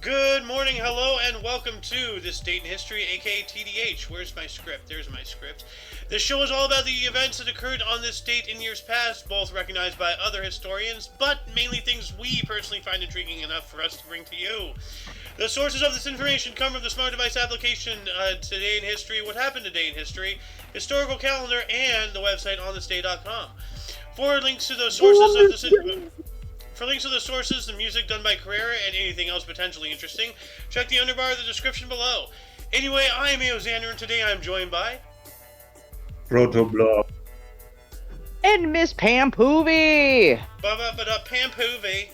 Good morning, hello, and welcome to This Date in History, aka TDH. Where's my script? There's my script. This show is all about the events that occurred on this date in years past, both recognized by other historians, but mainly things we personally find intriguing enough for us to bring to you. The sources of this information come from the Smart Device application, Today in History, What Happened Today in History, Historical Calendar, and the website onthisday.com. For links to the sources of this For links to the sources, the music done by Carrera, and anything else potentially interesting, check the underbar of the description below. Anyway, I am Eozander, and today I am joined by... Protoblob. And Miss Pam Poovy! Pam Poovy.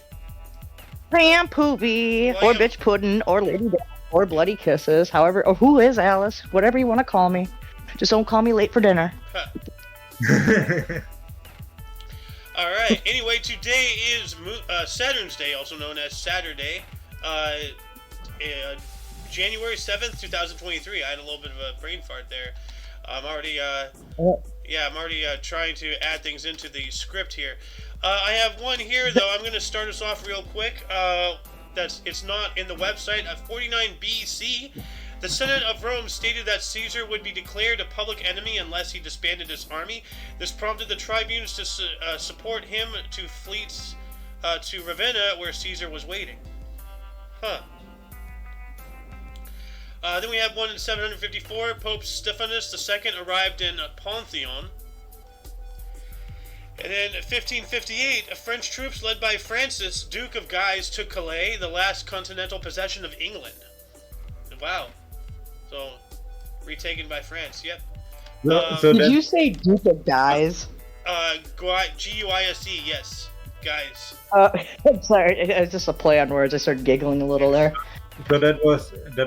Pam Poovy! Or Bitch Puddin', or Lady Death, or Bloody Kisses, however, or who is Alice, whatever you want to call me. Just don't call me late for dinner. Alright, anyway, today is Saturn's Day, also known as Saturday, January 7th, 2023. I had a little bit of a brain fart there. I'm already trying to add things into the script here. I have one here, though. I'm going to start us off real quick. It's not in the website. 49 BC. The Senate of Rome stated that Caesar would be declared a public enemy unless he disbanded his army. This prompted the tribunes to support him to fleets to Ravenna, where Caesar was waiting. Then we have one in 754. Pope Stephanus II arrived in Pantheon. And then 1558, French troops led by Francis, Duke of Guise, took Calais, the last continental possession of England. Wow. So, retaken by France, yep. Did you say Duke of Guise? G-U-I-S-E, yes. Guys. I'm sorry, it's just a play on words. I started giggling a little there. So that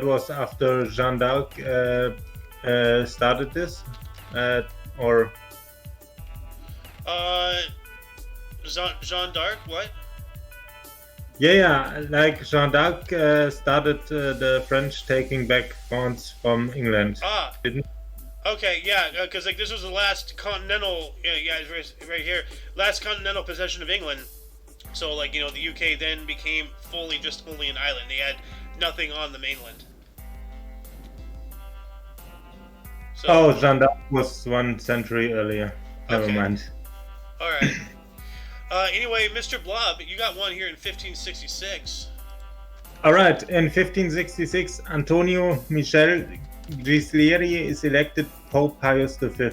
was after Jeanne d'Arc started this, or? Jeanne d'Arc, what? Yeah, like Jeanne d'Arc started the French taking back France from England. Okay, yeah, because like this was the last continental, right here, last continental possession of England. So like the UK then became only an island. They had nothing on the mainland. So, Jeanne d'Arc was 1 century earlier. Never mind. All right. Anyway, Mr. Blob, you got one here in 1566. All right, in 1566, Antonio Michel Ghislieri is elected Pope Pius V.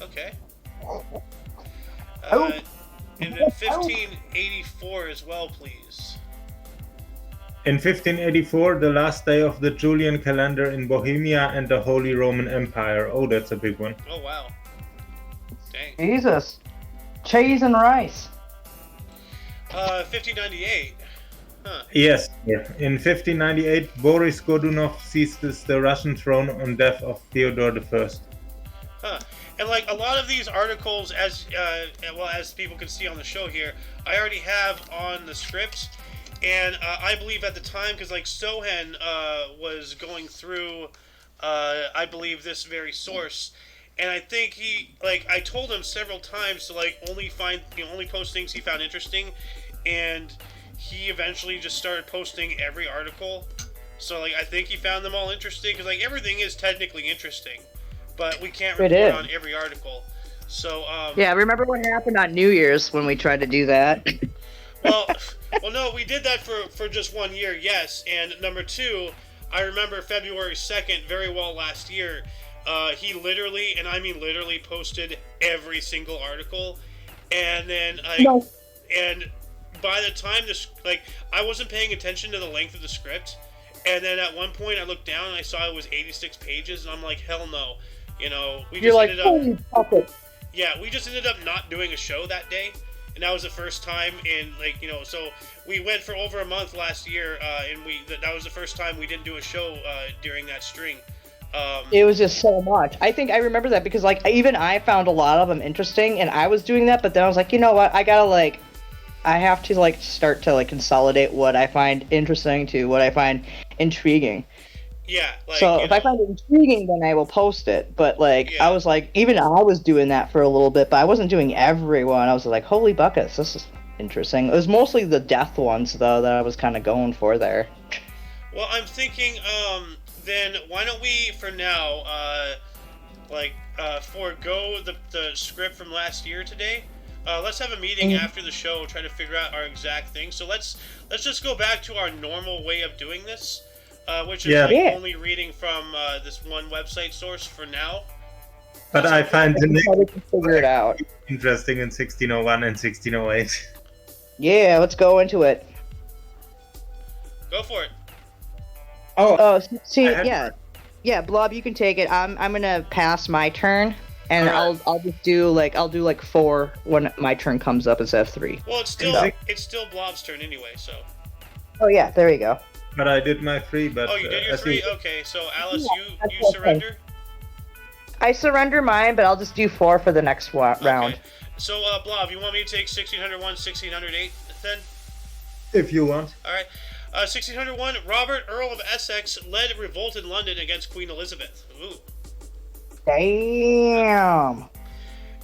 Okay. And in 1584 as well, please. In 1584, the last day of the Julian calendar in Bohemia and the Holy Roman Empire. Oh, that's a big one. Oh, wow. Dang. Jesus. Cheese and rice. 1598. Yes. In 1598, Boris Godunov seizes the Russian throne on death of Theodore I. And like a lot of these articles, as people can see on the show here, I already have on the script, and I believe at the time, because like Sohan was going through, I believe this very source. And I think I told him several times to only post things he found interesting, and he eventually just started posting every article. So I think he found them all interesting, because everything is technically interesting, but we can't report on every article. So yeah, remember what happened on New Year's when we tried to do that? well, no, we did that for just 1 year, yes. And number two, I remember February 2nd very well last year. He literally, and I mean literally, posted every single article, and then and by the time I wasn't paying attention to the length of the script, and then at one point I looked down and I saw it was 86 pages, and I'm like, hell no, we just ended up not doing a show that day, and that was the first time in so we went for over a month last year, and that was the first time we didn't do a show during that string. It was just so much. I think I remember that because even I found a lot of them interesting, and I was doing that, but then I was like, you know what, I have to start to consolidate what I find interesting to what I find intriguing. Yeah. So if I find it intriguing, then I will post it. But I was even I was doing that for a little bit, but I wasn't doing everyone. I was like, holy buckets, this is interesting. It was mostly the death ones, though, that I was kind of going for there. Well, I'm thinking, then why don't we, for now, forego the script from last year today? Let's have a meeting after the show, try to figure out our exact thing. So let's just go back to our normal way of doing this, which is only reading from this one website source for now. But I find the next figure it out. Interesting in 1601 and 1608. Yeah, let's go into it. Go for it. Yeah, Blob, you can take it. I'm gonna pass my turn, and right. I'll just do like 4 when my turn comes up instead of 3. Well, it's still Blob's turn anyway, so. Oh yeah, there you go. But I did my 3, but. Oh, you did your 3? Okay, so Alice, you surrender. I surrender mine, but I'll just do 4 for the next round. Okay. So, Blob, you want me to take 1601, 1608 then? If you want. All right. 1601, Robert, Earl of Essex, led a revolt in London against Queen Elizabeth. Ooh. Damn. And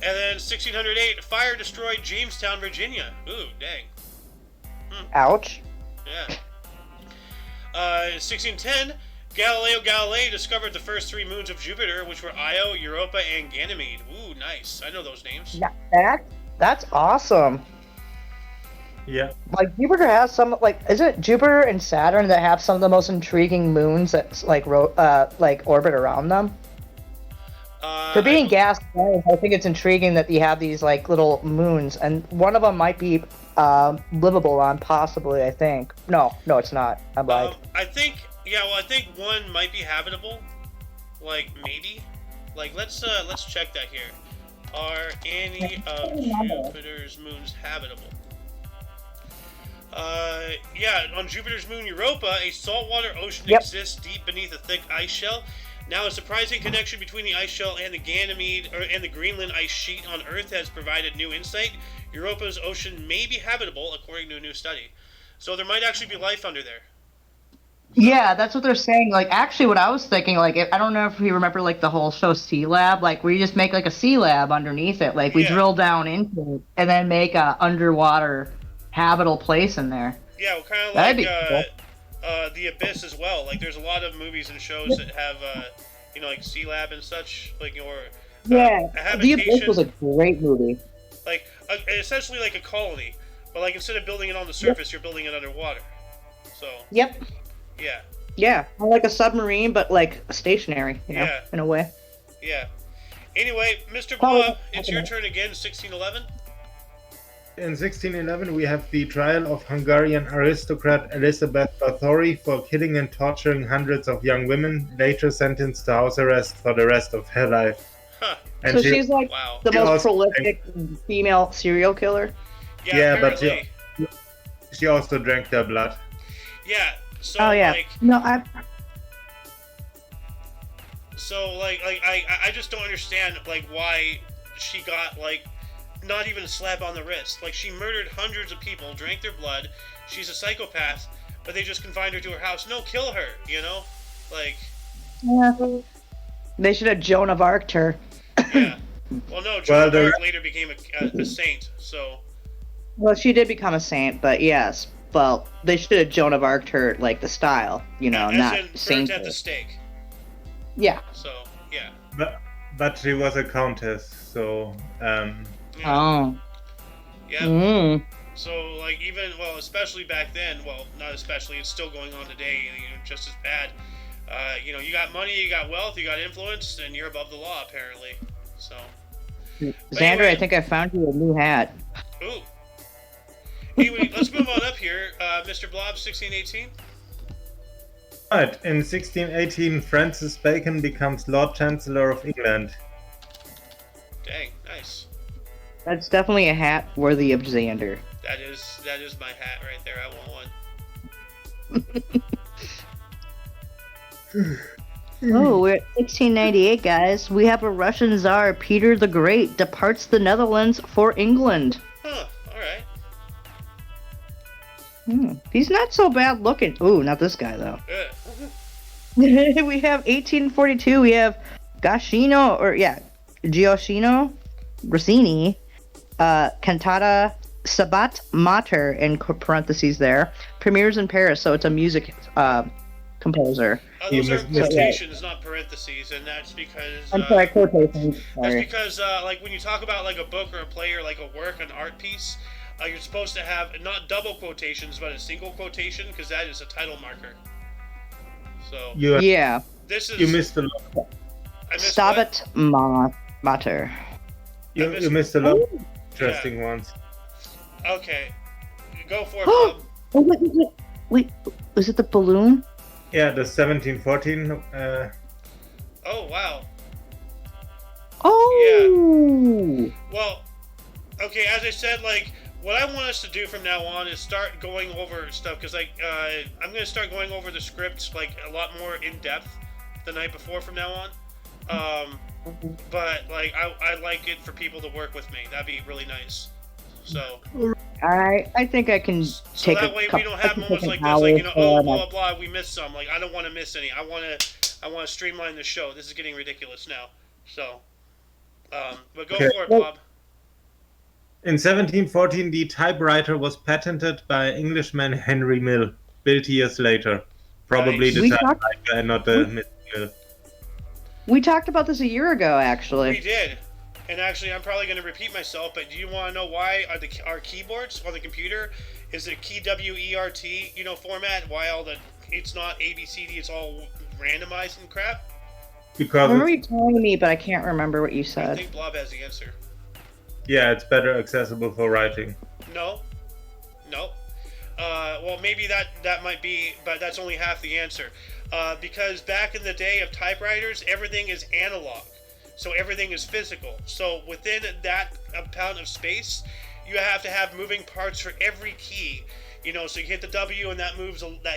then 1608, fire destroyed Jamestown, Virginia. Ooh, dang. Ouch. Yeah. 1610, Galileo Galilei discovered the first 3 moons of Jupiter, which were Io, Europa, and Ganymede. Ooh, nice. I know those names. That's awesome. Yeah. Like Jupiter has some isn't it Jupiter and Saturn that have some of the most intriguing moons that orbit around them? For being gas giants, I think it's intriguing that you have these little moons, and one of them might be livable on, possibly. I think. No, it's not. I'm like. I think one might be habitable. Maybe. Let's check that here. Are any of Jupiter's moons habitable? On Jupiter's moon Europa, a saltwater ocean exists deep beneath a thick ice shell. Now, a surprising connection between the ice shell and the Ganymede and the Greenland ice sheet on Earth has provided new insight. Europa's ocean may be habitable, according to a new study. So there might actually be life under there. Yeah, that's what they're saying. Actually, what I was thinking, I don't know if you remember, the whole show Sea Lab, where you just make, a sea lab underneath it. We drill down into it and then make a underwater habitable place in there. Yeah, kind of like The Abyss as well. There's a lot of movies and shows that have, Sea Lab and such, The Abyss was a great movie. Essentially like a colony, but instead of building it on the surface, you're building it underwater. So. Yep. Yeah. Yeah, like a submarine, but stationary, in a way. Yeah. Anyway, Mr. Blob, it's your turn again, 1611. In 1611, we have the trial of Hungarian aristocrat Elizabeth Bathory for killing and torturing hundreds of young women, later sentenced to house arrest for the rest of her life. Huh. And so she's the most prolific female serial killer? Yeah, but she also drank their blood. Yeah, so So I just don't understand why she got not even a slap on the wrist. She murdered hundreds of people, drank their blood. She's a psychopath, but they just confined her to her house. No, kill her, Yeah. They should have Joan of Arc'd her. Yeah. Well, no, Joan of Arc later became a saint, so. Well, she did become a saint, but yes. Well, they should have Joan of Arc'd her, the style, not saint. Burnt at the stake. Yeah. So, yeah. But she was a countess, so. Yeah. Oh. Yeah. So, especially back then, not especially, it's still going on today, just as bad. You got money, you got wealth, you got influence, and you're above the law, apparently. So. Xander, anyway, I think I found you a new hat. Ooh. Anyway, let's move on up here. Mr. Blob, 1618. Right. In 1618, Francis Bacon becomes Lord Chancellor of England. Dang, nice. That's definitely a hat worthy of Xander. That is my hat right there. I want one. Oh, we're at 1698, guys. We have a Russian Tsar, Peter the Great, departs the Netherlands for England. Huh, alright. He's not so bad looking. Ooh, not this guy, though. We have 1842. We have Gioacchino Rossini, cantata Sabat Mater in parentheses there premieres in Paris, so it's a music composer. Those are quotations, not parentheses, and that's because. I'm sorry, quotations. That's because, like, when you talk about like a book or a play or like a work, an art piece, you're supposed to have not double quotations, but a single quotation, because that is a title marker. So. Yeah. This is. You missed a lot. Stabat Mater. You missed a lot of interesting ones. Okay. Go for it, Bob. Wait, was it the balloon? Yeah, the 1714. Oh, wow. Oh! Yeah. Well, okay, as I said, like, what I want us to do from now on is start going over stuff, because, like, I'm going to start going over the scripts, like, a lot more in-depth the night before from now on. But, like, I like it for people to work with me. That'd be really nice. So... I think I can take that way we don't have moments like this, like, you know, oh, blah, blah, we missed some. Like, I don't want to miss any. I want to streamline the show. This is getting ridiculous now. So, but go for it, Bob. In 1714, the typewriter was patented by Englishman Henry Mill, built years later. Probably the typewriter and not the mill. We talked about this a year ago, actually. We did. And actually, I'm probably going to repeat myself, but do you want to know why our keyboards on the computer is a key WERT, format? Why it's not ABCD, it's all randomized and crap? Because I remember you telling me, but I can't remember what you said. I think Blob has the answer. Yeah, it's better accessible for writing. No. Well, maybe that might be, but that's only half the answer. Because back in the day of typewriters, everything is analog. So everything is physical. So within that amount of space, you have to have moving parts for every key. So you hit the W and that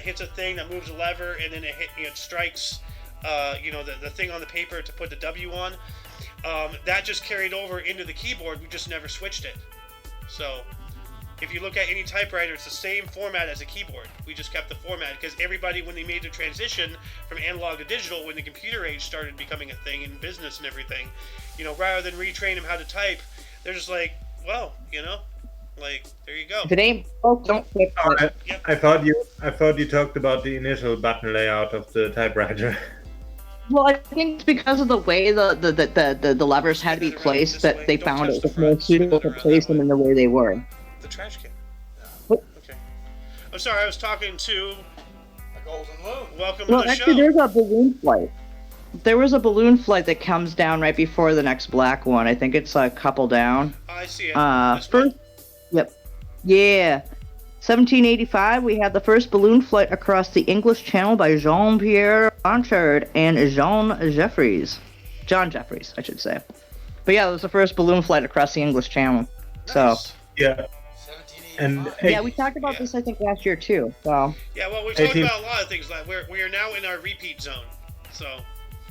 hits a thing, that moves a lever, and then it strikes, the thing on the paper to put the W on. That just carried over into the keyboard. We just never switched it. So if you look at any typewriter, it's the same format as a keyboard. We just kept the format because everybody, when they made the transition from analog to digital, when the computer age started becoming a thing in business and everything, rather than retrain them how to type, they're just like, well, like, there you go. If it ain't broke, don't fix it. Yep. I thought you talked about the initial button layout of the typewriter. Well, I think it's because of the way the levers had to be placed that they found it was more suitable to place them in the way they were. The trash can. What? Okay. I'm sorry, I was talking to... A golden moon. Welcome to the actually, show. there's a balloon flight. There was a balloon flight that comes down right before the next black one. I think it's a couple down. Oh, I see it. First, yep. Yeah. 1785, we had the first balloon flight across the English Channel by Jean-Pierre Blanchard and John Jeffries, I should say. But yeah, it was the first balloon flight across the English Channel. Nice. So. Yeah. And yeah, we talked about this, I think, last year too. So. Yeah, well, we've talked about a lot of things. Like we are now in our repeat zone. So.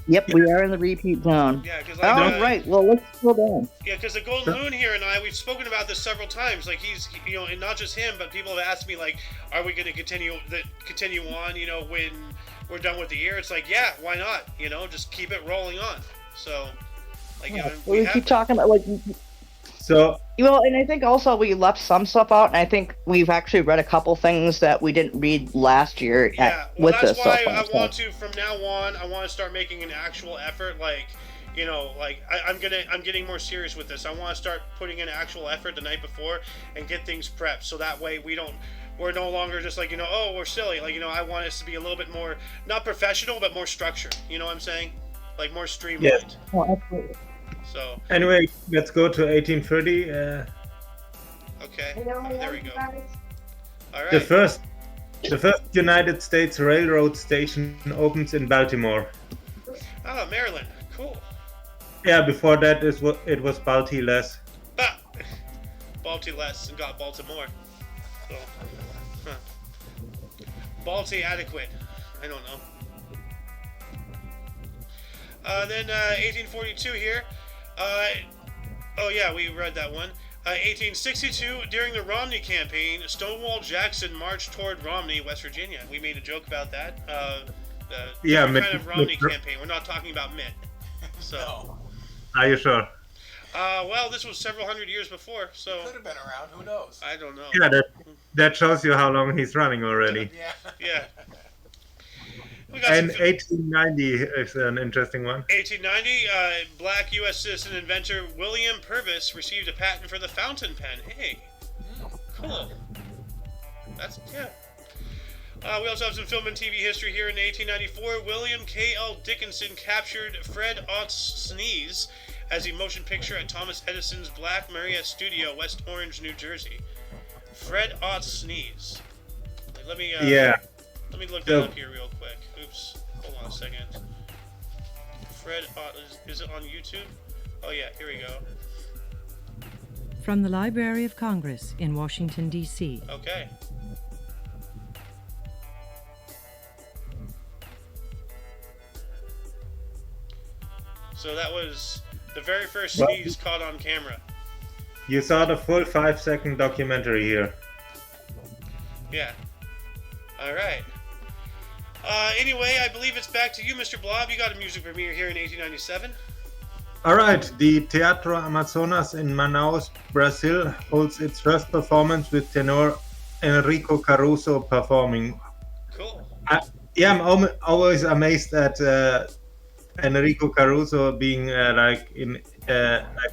Yep, we are in the repeat zone. Yeah, because right. Well, let's go down. Yeah, because the Golden Moon here and we've spoken about this several times. Like and not just him, but people have asked me like, are we going to continue on? When we're done with the year, it's like, yeah, why not? Just keep it rolling on. So, like, we keep talking about So. Well, and I think also we left some stuff out, and I think we've actually read a couple things that we didn't read last year. That's why I want to, from now on, I want to start making an actual effort. Like, I'm getting more serious with this. I want to start putting in actual effort the night before and get things prepped, so that way we're no longer just like, oh, we're silly. Like, I want us to be a little bit more, not professional, but more structured. You know what I'm saying? Like more streamlined. Yes. Oh, absolutely. So. Anyway, let's go to 1830. Okay. There we go. All right. The first United States Railroad station opens in Baltimore. Oh, Maryland. Cool. Yeah, before that it was Balti-less. Balti-less and got Baltimore. So, Balti adequate. I don't know. Then 1842 here. Oh yeah, we read that one. 1862, during the Romney campaign, Stonewall Jackson marched toward Romney, West Virginia. We made a joke about that. The kind of Romney campaign. We're not talking about Mitt. So. Are you sure? Well, this was several hundred years before, so Could have been around. Who knows? I don't know. Yeah, that shows you how long he's running already. Yeah. Yeah. We got And some 1890 is an interesting one. 1890, black U.S. citizen inventor William Purvis received a patent for the fountain pen. Hey, cool. That's, yeah. We also have some film and TV history here. In 1894, William K.L. Dickinson captured Fred Ott's Sneeze as a motion picture at Thomas Edison's Black Marriott Studio, West Orange, New Jersey. Fred Ott's Sneeze. Let me look that up here real quick. Oops. Hold on a second. Fred Ott, is it on YouTube? Oh yeah, here we go. From the Library of Congress in Washington, D.C. Okay. So that was the very first sneeze caught on camera. You saw the full 5-second documentary here. Yeah. All right. Anyway, I believe it's back to you, Mr. Blob. You got a music premiere here in 1897. All right, the Teatro Amazonas in Manaus, Brazil, holds its first performance with tenor Enrico Caruso performing. Cool. I'm always amazed at Enrico Caruso being like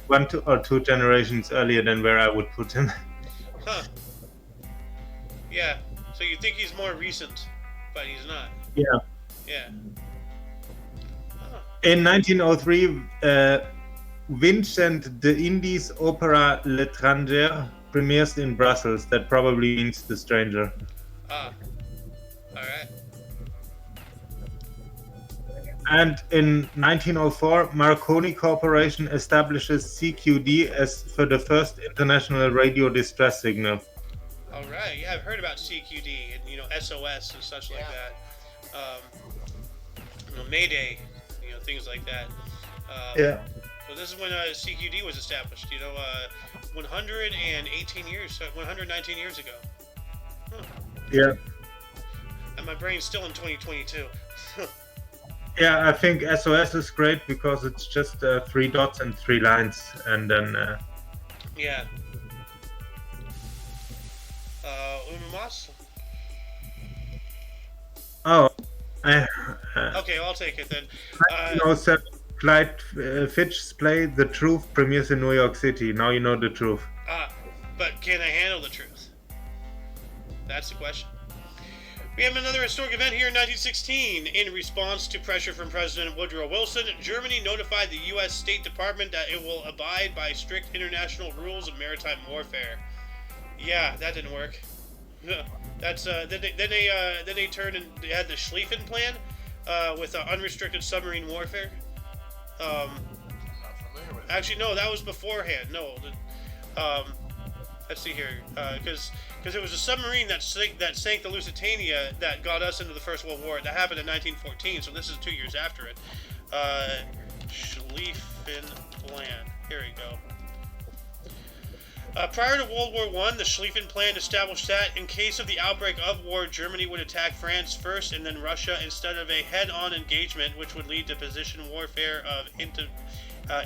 1 or 2 generations earlier than where I would put him. Huh. Yeah. So you think he's more recent, but he's not. Yeah. Yeah. Huh. In 1903, Vincent de Indy's opera L'étranger premieres in Brussels. That probably means The Stranger. Ah. All right. And in 1904, Marconi Corporation establishes CQD as for the first international radio distress signal. All right. Yeah, I've heard about CQD and SOS and such like that. Mayday, things like that. Yeah. So this is when CQD was established. 119 years ago. Huh. Yeah. And my brain's still in 2022. Yeah, I think SOS is great because it's just 3 dots and 3 lines, and then. Yeah. Umamas? Oh. Okay, I'll take it then. 1907, Clyde Fitch's play The Truth premieres in New York City. Now you know the truth. But can I handle the truth? That's the question. We have another historic event here in 1916. In response to pressure from President Woodrow Wilson, Germany notified the U.S. State Department that it will abide by strict international rules of maritime warfare. Yeah, that didn't work. That's then they turned and they had the Schlieffen Plan with unrestricted submarine warfare. Not familiar with it. Actually, no, that was beforehand. No, let's see here, because it was a submarine that sank the Lusitania that got us into the First World War. That happened in 1914, so this is 2 years after it. Schlieffen Plan. Here we go. Prior to World War I, the Schlieffen Plan established that, in case of the outbreak of war, Germany would attack France first and then Russia instead of a head-on engagement, which would lead to position warfare of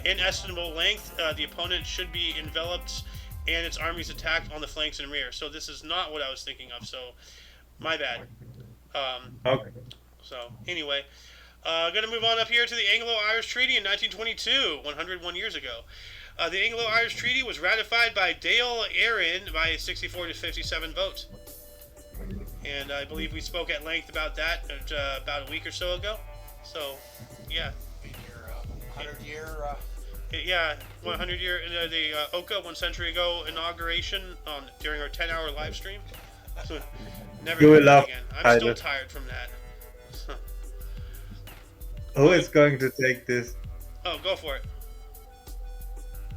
inestimable length. The opponent should be enveloped and its armies attacked on the flanks and rear. So this is not what I was thinking of, so my bad. Okay. So, anyway, going to move on up here to the Anglo-Irish Treaty in 1922, 101 years ago. The Anglo-Irish Treaty was ratified by Dáil Éireann by a 64 to 57 vote. And I believe we spoke at length about that about a week or so ago. So, yeah. In your 100-year... Yeah, 100-year, the Oka 1 century ago inauguration during our 10-hour live stream. Never You will do that laugh, again. I'm still Tyler. tired from that. Who is going to take this? Oh, go for it.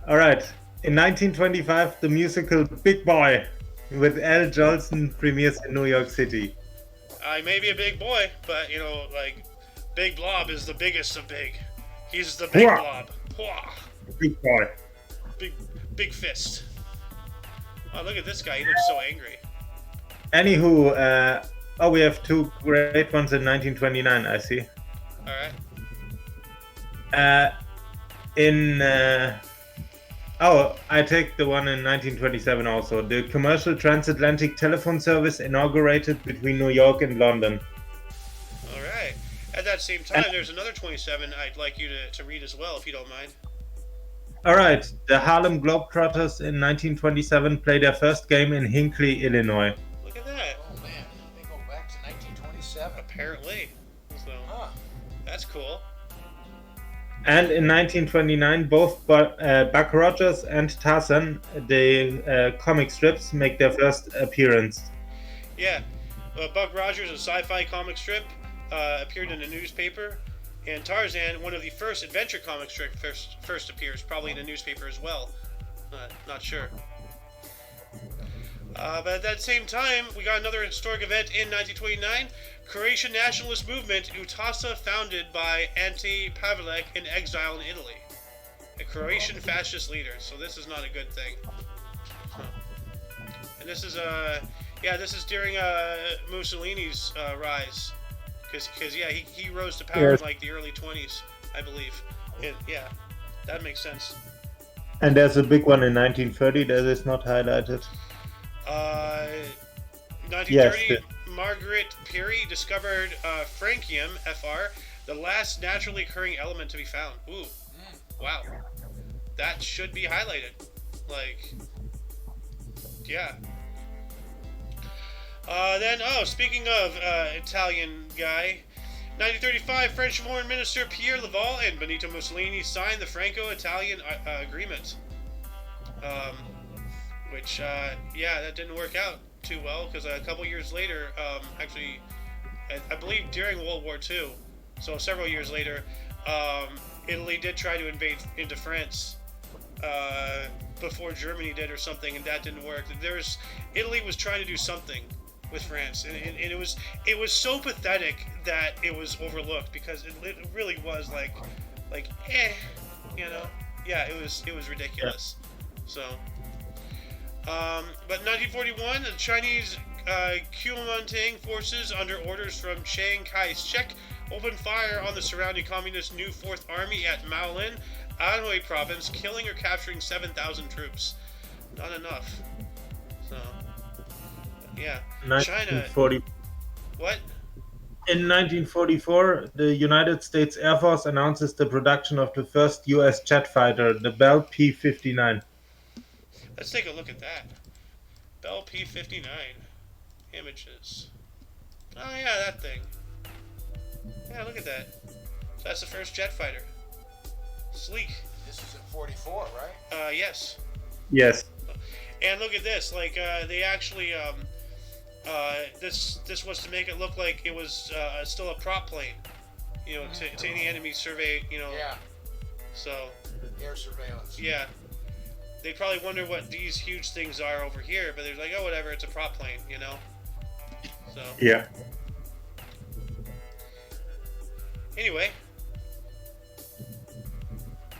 All right. In 1925, the musical Big Boy with Al Jolson premieres in New York City. I may be a big boy, but, Big Blob is the biggest of big. He's the big Hwah. blob. Hwah. Big Boy. Big fist. Oh, look at this guy. He looks so angry. Anywho, we have 2 great ones in 1929, I see. All right. In Oh, I take the one in 1927 also. The commercial transatlantic telephone service inaugurated between New York and London. All right. At that same time, there's another 27 I'd like you to read as well, if you don't mind. All right. The Harlem Globetrotters in 1927 played their first game in Hinckley, Illinois. Look at that. Oh man, they go back to 1927. Apparently. So, Huh. that's cool. And in 1929, both Buck Rogers and Tarzan, the comic strips, make their first appearance. Yeah. Buck Rogers, a sci-fi comic strip, appeared in a newspaper. And Tarzan, one of the first adventure comic strip, first appears, probably in a newspaper as well. Not sure. But at that same time, we got another historic event in 1929. Croatian nationalist movement, UTASA, founded by Ante Pavelic in exile in Italy. A Croatian fascist leader, so this is not a good thing. And this is, this is during Mussolini's rise. Because he rose to power in like the early 20s, I believe. And, yeah, that makes sense. And there's a big one in 1930 that is not highlighted. 1930, Yes. Margaret Peary discovered francium, Fr, the last naturally occurring element to be found. Ooh, wow. That should be highlighted. Like, yeah. Speaking of Italian guy, 1935, French Foreign Minister Pierre Laval and Benito Mussolini signed the Franco-Italian agreement. That didn't work out too well because a couple years later, I believe during World War II, so several years later, Italy did try to invade into France before Germany did or something, and that didn't work. Italy was trying to do something with France, and it was so pathetic that it was overlooked because it really was like it was ridiculous. So. But 1941, the Chinese Kuomintang forces, under orders from Chiang Kai-shek, opened fire on the surrounding communist New Fourth Army at Maolin, Anhui province, killing or capturing 7,000 troops. Not enough. So, yeah. 1940. China. What? In 1944, the United States Air Force announces the production of the first U.S. jet fighter, the Bell P-59. Let's take a look at that. Bell P-59. Images. Oh yeah, that thing. Yeah, look at that. So that's the first jet fighter. Sleek. This is in 44, right? Yes. Yes. And look at this. Like, they actually, this was to make it look like it was still a prop plane. You know, to any enemy survey. You know. Yeah. So. Air surveillance. Yeah. They probably wonder what these huge things are over here, but they're like, oh, whatever, it's a prop plane, you know? So. Yeah. Anyway.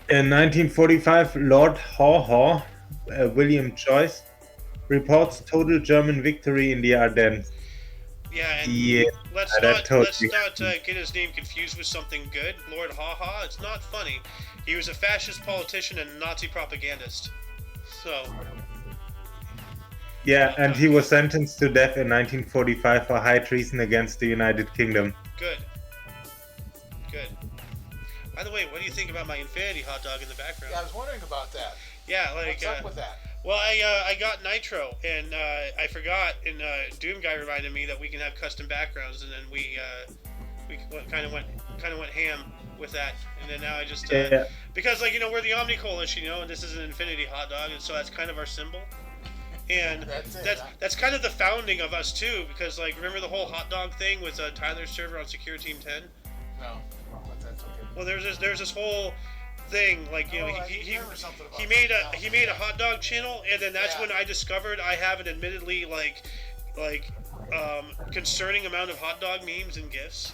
In 1945, Lord Haw Haw, William Joyce, reports total German victory in the Ardennes. Yeah, and Yeah, let's not get his name confused with something good. Lord Haw Haw, it's not funny. He was a fascist politician and Nazi propagandist. So. Yeah, and he was sentenced to death in 1945 for high treason against the United Kingdom. Good. By the way, what do you think about my infinity hot dog in the background? Yeah, I was wondering about that. Yeah, like. What's up with that? Well, I got nitro, and I forgot, and Doom Guy reminded me that we can have custom backgrounds, and then we kind of went ham with that, and then now I just because we're the Omni Coalition, and this is an infinity hot dog, and so that's kind of our symbol, and that's kind of the founding of us too, because remember the whole hot dog thing with Tyler's server on Secure Team 10? No, but that's okay. Well, there's this whole thing he made a hot dog channel, and then that's when I discovered I have an admittedly concerning amount of hot dog memes and gifs.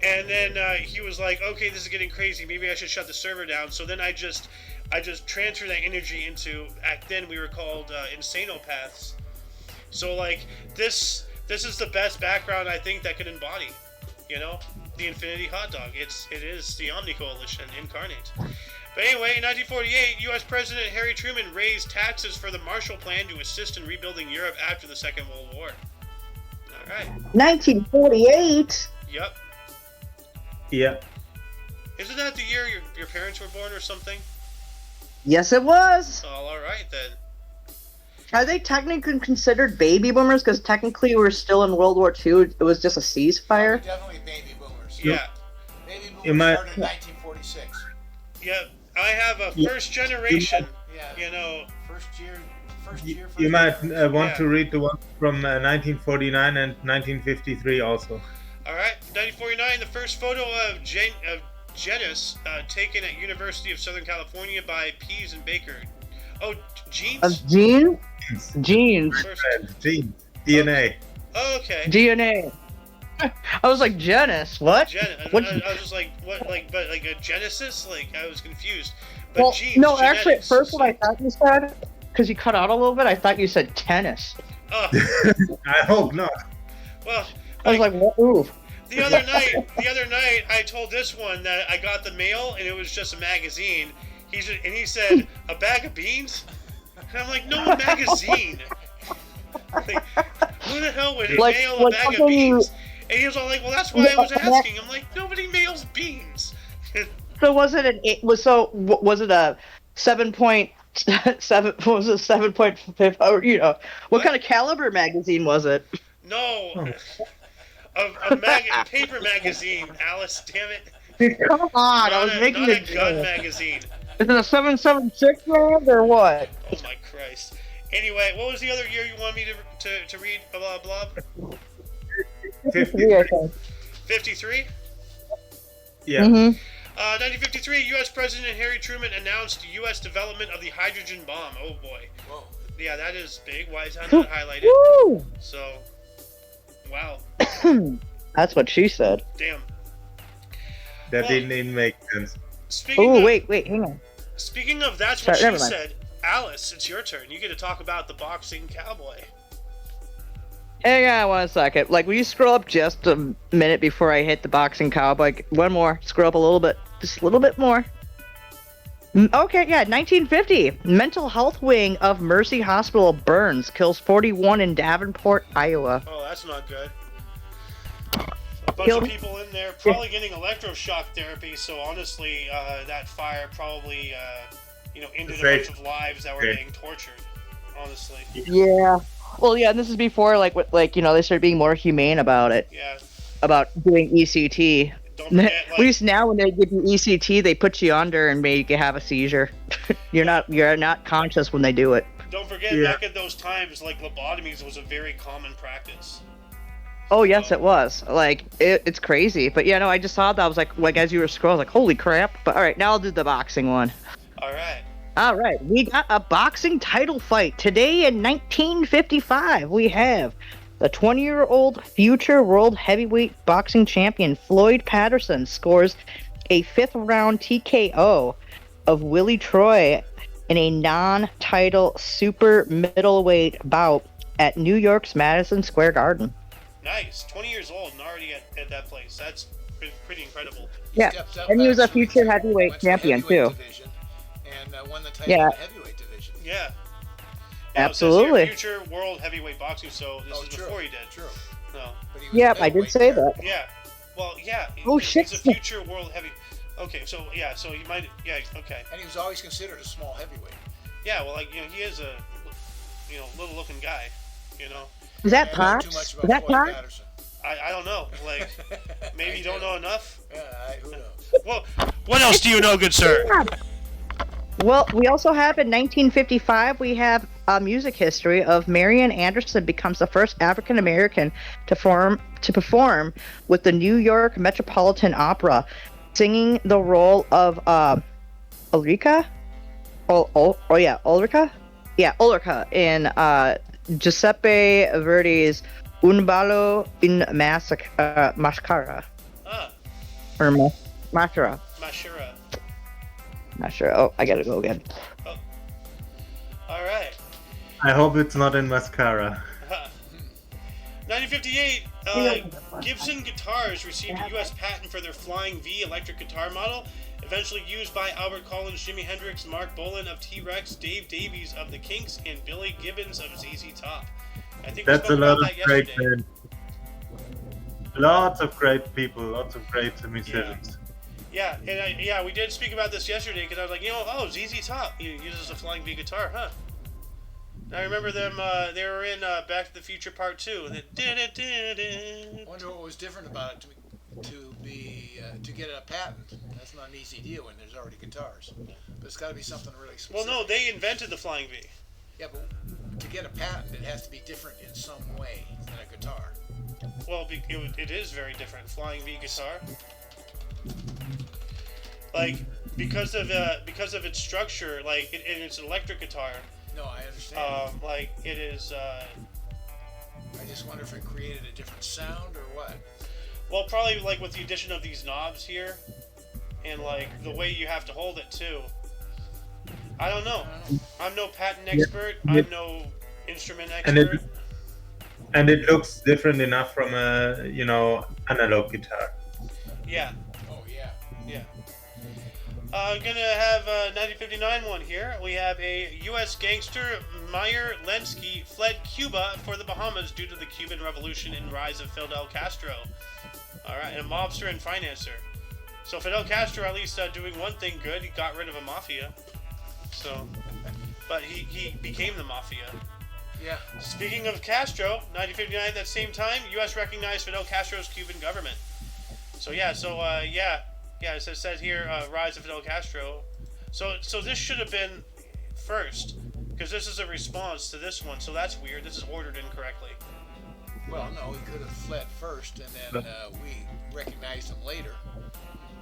And then he was like, okay, this is getting crazy, maybe I should shut the server down. So then I just transferred that energy into, back then we were called Insanopaths. So this is the best background I think that could embody the Infinity Hot Dog. It is the Omni Coalition incarnate. But anyway, in 1948, U.S. President Harry Truman raised taxes for the Marshall Plan to assist in rebuilding Europe after the Second World War. All right. 1948? Yep. Yeah. Isn't that the year your parents were born or something? Yes, it was. Oh, all right, then. Are they technically considered baby boomers? Because technically we're still in World War II. It was just a ceasefire. Definitely baby boomers. Yeah. Baby boomers started in 1946. Yeah, I have a first generation, you know. First year. You might want to read the one from 1949 and 1953 also. All right, 1949, the first photo of Genus taken at University of Southern California by Pease and Baker. Oh, genes? Of genes? Genes. Genes. DNA. Oh, okay. DNA. I was like, Genus, what? I was just like, what, like, but like a Genesis? Like, I was confused. But Well, genes, no, genetics, actually, at first what I thought you said, because you cut out a little bit, I thought you said tennis. Oh, I hope not. well, I was like, what? Ooh. the other night, I told this one that I got the mail and it was just a magazine. He said, a bag of beans? And I'm like, no, a magazine. Like, who the hell would mail a bag of beans? And he was all like, well, that's why I was asking. I'm like, nobody mails beans. So was it was it a 7.7? What was it, 7.5? Or what kind of caliber magazine was it? No, a paper magazine, Alice. Damn it! Come on, I was making not a gun magazine. Is it a 7.76 mag or what? Oh my Christ! Anyway, what was the other year you wanted me to read? Blah blah blah. 53. Yeah. Mm-hmm. 1953, U.S. President Harry Truman announced U.S. development of the hydrogen bomb. Oh boy. Whoa. Yeah, that is big. Why is that not highlighted? Woo! So, wow. That's what she said. Damn. That didn't even make sense. Oh, wait, hang on. Speaking of that's what Sorry, she said, Alice, it's your turn. You get to talk about the boxing cowboy. Hang on 1 second. Like, will you scroll up just a minute before I hit the boxing cowboy? One more. Scroll up a little bit. Just a little bit more. Okay, yeah, 1950. Mental health wing of Mercy Hospital burns. Kills 41 in Davenport, Iowa. Oh, that's not good. A bunch of people in there probably getting electroshock therapy, so honestly, that fire probably, ended a bunch of lives that were being tortured, honestly. Yeah. Well, yeah, and this is before, they started being more humane about it. Yeah. About doing ECT. Don't forget, At least now, when they give you ECT, they put you under and make you have a seizure. You're not conscious when they do it. Don't forget, back at those times, like, lobotomies was a very common practice. Oh, yes, it was. Like, it's crazy. But, yeah, no, I just saw that. I was like, as you were scrolling, I was like, holy crap. But, all right, now I'll do the boxing one. All right. All right, we got a boxing title fight. Today in 1955, we have the 20-year-old future world heavyweight boxing champion Floyd Patterson scores a fifth-round TKO of Willie Troy in a non-title super middleweight bout at New York's Madison Square Garden. Nice. 20 years old and already at that place. That's pretty incredible. Yeah, and he was a future heavyweight champion, too. And won the title in the heavyweight division. Yeah. Absolutely. Future world heavyweight boxing, so this is before he did. True. No. But he was I did say that. Yeah. Well, yeah. Oh, shit. He's a future world heavy. Okay, so he might. Yeah, okay. And he was always considered a small heavyweight. Yeah, well, he is a, little looking guy, Is that Pops? Pops? Is that Pops? I don't know. Like, maybe you don't know enough? Yeah, who knows? Well, what else do you know, good sir? Well, we also have in 1955, we have a music history of Marian Anderson becomes the first African American to perform with the New York Metropolitan Opera, singing the role of Ulrika. Ulrika. Yeah, Ulrika in Giuseppe Verdi's Un ballo in Mascara. Or Mascara. Mashura. Not sure. Oh, I gotta go again. Oh. All right. I hope it's not in mascara. 1958, Gibson Guitars received a U.S. patent for their Flying V electric guitar model, eventually used by Albert Collins, Jimi Hendrix, Mark Bolan of T-Rex, Dave Davies of the Kinks, and Billy Gibbons of ZZ Top. I think That's a lot of great yesterday. names. Lots of great people, lots of great musicians. Yeah, and we did speak about this yesterday because I was like, ZZ Top uses a Flying V guitar, huh? I remember them. They were in Back to the Future Part 2. I wonder what was different about it to get a patent. That's not an easy deal when there's already guitars. But it's got to be something really specific. Well, no, they invented the Flying V. Yeah, but to get a patent, it has to be different in some way than a guitar. Well, it is very different. Flying V guitar. Like because of its structure, like and it's an electric guitar. No, I understand. Like it is. I just wonder if it created a different sound or what. Well, probably like with the addition of these knobs here, and like the way you have to hold it too. I don't know. I'm no patent expert. I'm no instrument expert. And it looks different enough from a analog guitar. Yeah. Oh yeah. Yeah. Gonna have a 1959 one here. We have a U.S. gangster, Meyer Lenski, fled Cuba for the Bahamas due to the Cuban Revolution and rise of Fidel Castro. Alright, and a mobster and financer. So Fidel Castro at least doing one thing good, he got rid of a mafia. So, but he became the mafia. Yeah. Speaking of Castro, 1959 at that same time, U.S. recognized Fidel Castro's Cuban government. So as it says here, rise of Fidel Castro. So this should have been first, because this is a response to this one. So that's weird. This is ordered incorrectly. Well, no, he could have fled first, and then we recognized him later.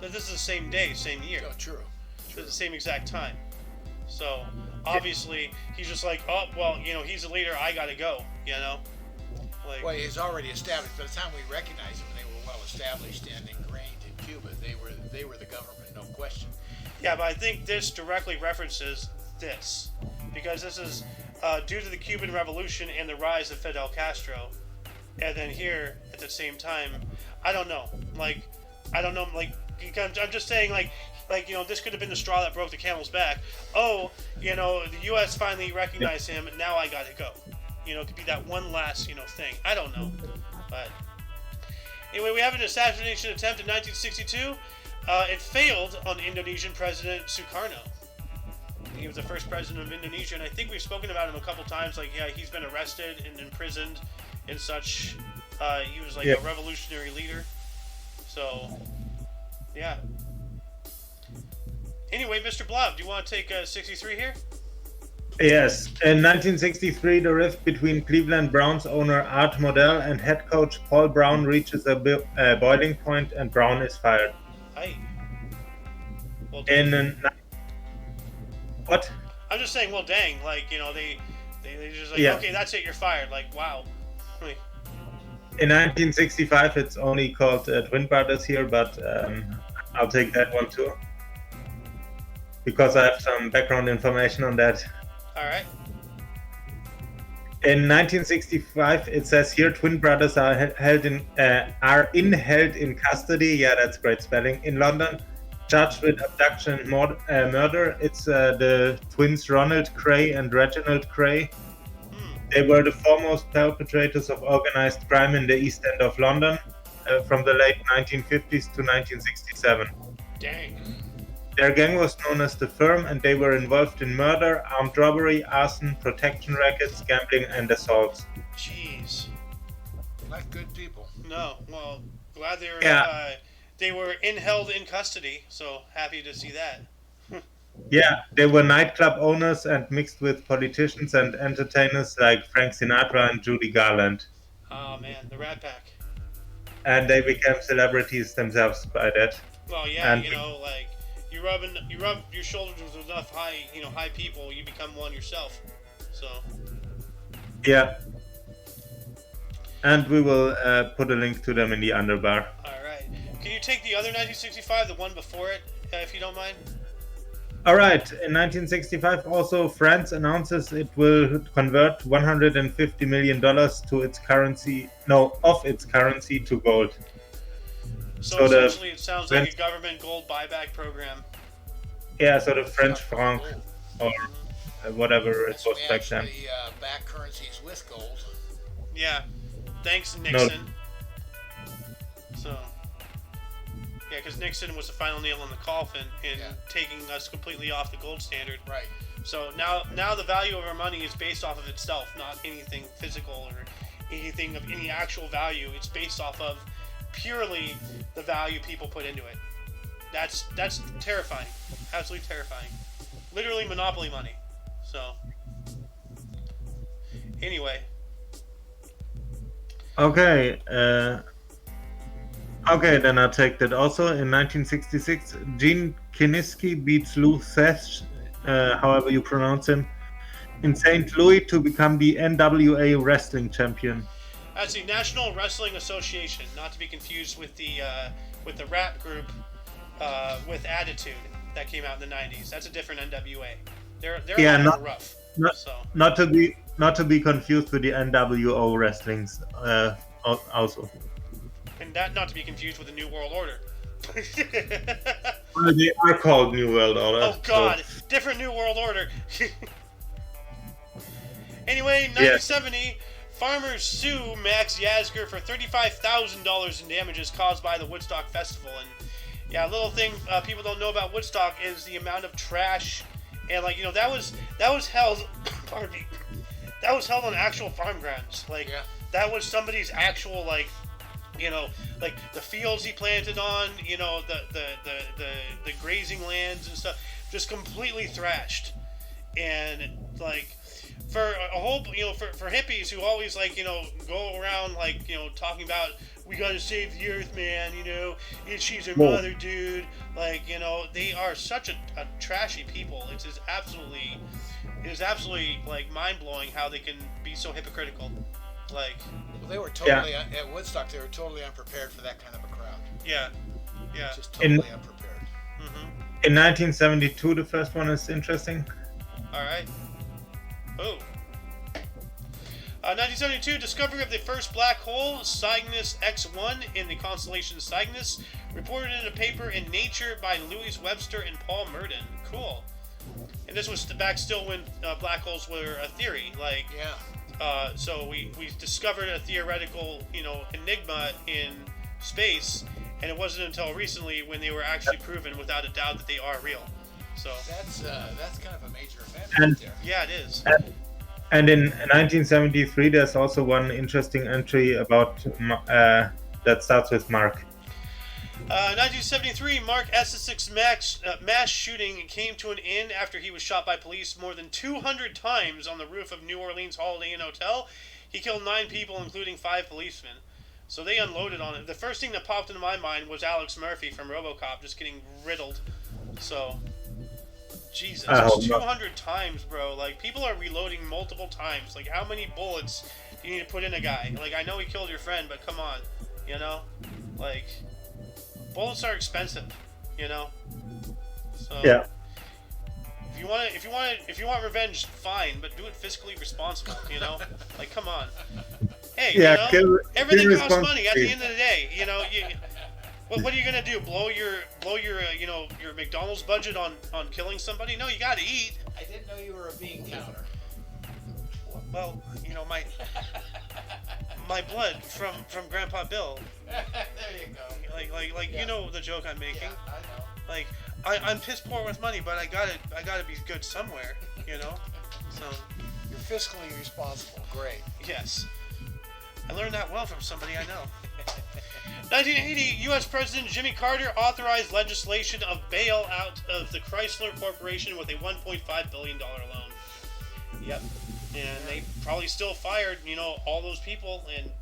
But this is the same day, same year. Oh, true. At the same exact time. So obviously he's just like, oh well, he's a leader. I gotta go. Like. Well, he's already established. By the time we recognized him, they were well established and ingrained in Cuba. They were the government, no question. Yeah, but I think this directly references this, because this is due to the Cuban Revolution and the rise of Fidel Castro, and then here at the same time, I don't know. Like, I'm just saying, this could have been the straw that broke the camel's back. Oh, the U.S. finally recognized him. Now I gotta go. It could be that one last, thing. I don't know, but anyway, we have an assassination attempt in 1962. It failed on Indonesian President Sukarno. He was the first president of Indonesia, and I think we've spoken about him a couple times. Like, yeah, he's been arrested and imprisoned and such. He was like a revolutionary leader. So, yeah. Anyway, Mr. Blob, do you want to take 63 here? Yes. In 1963, the rift between Cleveland Browns owner Art Modell and head coach Paul Brown reaches a boiling point, and Brown is fired. Aye. Well, what? I'm just saying, well, dang, they just okay, that's it, you're fired. Like, wow. In 1965, it's only called Twin Brothers here, but I'll take that one too, because I have some background information on that. All right. In 1965, it says here, twin brothers are held in custody. Yeah, that's great spelling. In London, charged with abduction and murder. It's the twins Ronald Cray and Reginald Cray. They were the foremost perpetrators of organized crime in the East End of London from the late 1950s to 1967. Dang. Their gang was known as The Firm, and they were involved in murder, armed robbery, arson, protection rackets, gambling, and assaults. Jeez. Not good people. No. Well, glad they were held in custody. So happy to see that. Yeah, they were nightclub owners and mixed with politicians and entertainers like Frank Sinatra and Judy Garland. Oh man, the Rat Pack. And they became celebrities themselves by that. Well, yeah, and you rub your shoulders with enough high people, you become one yourself. So. Yeah. And we will put a link to them in the underbar. All right. Can you take the other 1965, the one before it, if you don't mind? All right. In 1965, also France announces it will convert $150 million to its currency. No, of its currency to gold. So So the essentially, it sounds like French, a government gold buyback program. so the French franc Gold. or whatever it That's was when we back then. actually back currencies with gold. Yeah. Thanks, No, Nixon. So. Yeah, because Nixon was the final nail in the coffin in taking us completely off the gold standard. Right. So now the value of our money is based off of itself, not anything physical or anything of any actual value. It's based off of purely the value people put into it. That's terrifying. Absolutely terrifying. Literally monopoly money. So anyway. Okay. Okay, then I'll take that. Also, in 1966, Gene Kiniski beats Lou Thesz, however you pronounce him, in St. Louis to become the NWA wrestling champion. That's the National Wrestling Association, not to be confused with the rap group with Attitude that came out in the '90s. That's a different NWA. They're not rough. not to be confused with the NWO wrestlings. Also. And that not to be confused with the New World Order. Well, they are called New World Order. Oh God, different New World Order. Anyway, 1970, farmers sue Max Yasgur for $35,000 in damages caused by the Woodstock Festival. And yeah, a little thing people don't know about Woodstock is the amount of trash, and that was held. Pardon me. That was held on actual farm grounds. That was somebody's actual the fields he planted on, the grazing lands and stuff, just completely thrashed. And for a whole, for hippies who always go around talking about we gotta save the earth, man, and she's her mother, dude. They are such a trashy people. It is absolutely mind blowing how they can be so hypocritical. Well, they were totally at Woodstock. They were totally unprepared for that kind of a crowd. Yeah. Just totally unprepared. In 1972, the first one is interesting. All right. Oh. 1972, discovery of the first black hole, Cygnus X1 in the constellation Cygnus, reported in a paper in Nature by Louis Webster and Paul Merton. Cool. And this was back still when black holes were a theory. So we discovered a theoretical, enigma in space, and it wasn't until recently when they were actually proven without a doubt that they are real. So that's kind of a major event and, there. Yeah, it is. And in 1973, there's also one interesting entry about that starts with Mark. 1973, Mark Essex's mass shooting came to an end after he was shot by police more than 200 times on the roof of New Orleans Holiday Inn Hotel. He killed 9 people, including 5 policemen. So they unloaded on it. The first thing that popped into my mind was Alex Murphy from RoboCop just getting riddled. So, Jesus, 200 times, bro. People are reloading multiple times. How many bullets do you need to put in a guy? I know he killed your friend, but come on, bullets are expensive, So yeah. If you want revenge, fine, but do it fiscally responsible, come on. Hey, everything costs money at the end of the day, what are you gonna do? Blow your your McDonald's budget on killing somebody? No, you gotta eat. I didn't know you were a bean counter. Well, my blood from Grandpa Bill. There you go. You know the joke I'm making. Yeah, I know. I'm piss poor with money, but I gotta be good somewhere, So you're fiscally responsible. Great. Yes, I learned that well from somebody I know. 1980, U.S. President Jimmy Carter authorized legislation of bailout of the Chrysler Corporation with a $1.5 billion loan. Yep. And they probably still fired, all those people. And,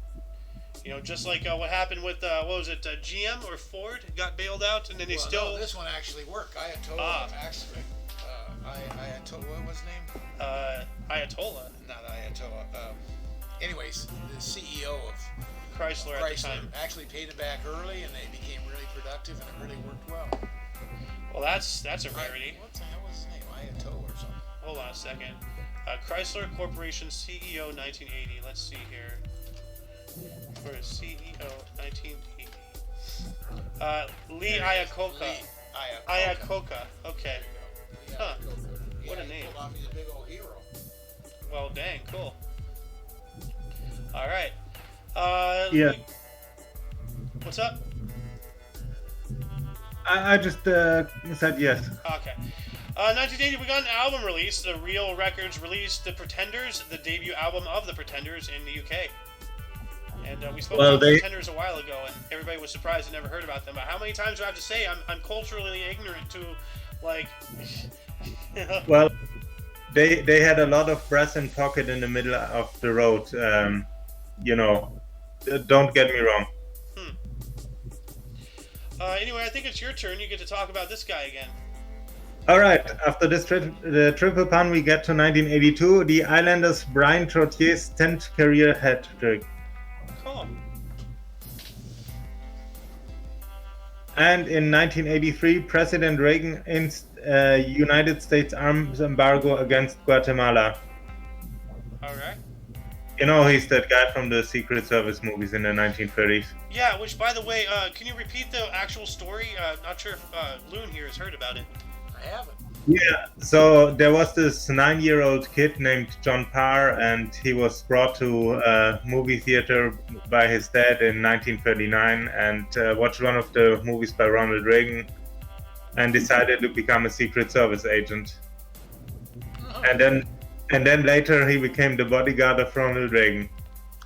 just like what happened with, GM or Ford got bailed out. And then they No, this one actually worked. Ayatollah, actually. Ayatollah, what was his name? Ayatollah. Not Ayatollah. Anyways, the CEO of Chrysler at the time actually paid it back early, and they became really productive, and it really worked well. Well, that's a rarity. What the hell was his name? Ayato or something? Hold on a second. Chrysler Corporation CEO 1980. Let's see here. For CEO 1980. Lee Iacocca. Iacocca. Okay. Huh. What a name. He's a big old hero. Well, dang, cool. All right. Yeah. What's up? I just said yes. Okay. 1980, we got an album release. The Real Records released The Pretenders, the debut album of The Pretenders in the UK. And we spoke about The Pretenders a while ago, and everybody was surprised and never heard about them. But how many times do I have to say I'm culturally ignorant to, like... Well, they had a lot of brass and pocket in the middle of the road. Don't get me wrong. Anyway, I think it's your turn. You get to talk about this guy again. All right. After this the triple pun, we get to 1982. The Islanders' Brian Trottier's 10th career hat trick. Cool. And in 1983, President Reagan ends United States arms embargo against Guatemala. All right. You know, he's that guy from the Secret Service movies in the 1930s. Yeah, which, by the way, can you repeat the actual story? Not sure if Loon here has heard about it. I haven't. Yeah, so there was this 9-year-old kid named John Parr, and he was brought to a movie theater by his dad in 1939 and watched one of the movies by Ronald Reagan and decided to become a Secret Service agent. Oh. And then later he became the bodyguard of Ronald Reagan.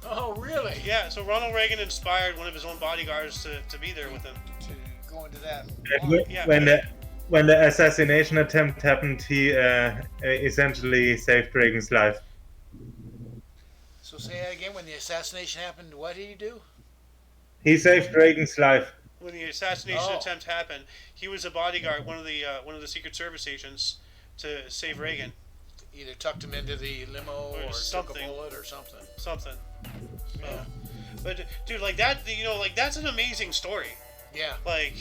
Oh, really? Yeah, so Ronald Reagan inspired one of his own bodyguards to be there with him. To go into that. And when the assassination attempt happened, he essentially saved Reagan's life. So say that again. When the assassination happened, what did he do? He saved Reagan's life. When the assassination attempt happened, he was a bodyguard, one of the Secret Service agents, to save Reagan. Either tucked him into the limo or took a bullet or something. Something. So, Yeah. But dude, like that, that's an amazing story. Yeah. Like,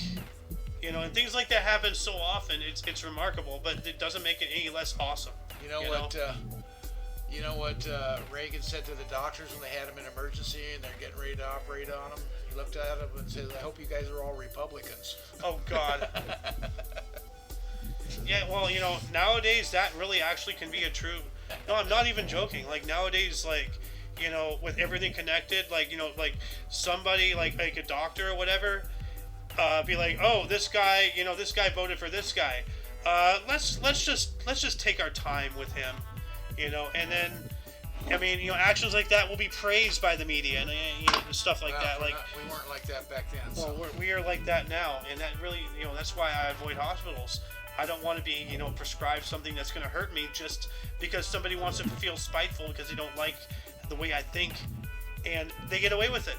and things like that happen so often. It's remarkable, but it doesn't make it any less awesome. You know what Reagan said to the doctors when they had him in emergency and they're getting ready to operate on him? He looked at them and said, "I hope you guys are all Republicans." Oh God. Yeah, well, nowadays that really actually can be a true. No, I'm not even joking. Like nowadays, like, with everything connected, like, somebody like a doctor or whatever, be like, oh, this guy voted for this guy. Let's just take our time with him, and then, I mean, actions like that will be praised by the media and stuff like that. Like we weren't like that back then. Well, So. we are like that now, and that really, that's why I avoid hospitals. I don't want to be, prescribed something that's going to hurt me just because somebody wants to feel spiteful because they don't like the way I think, and they get away with it.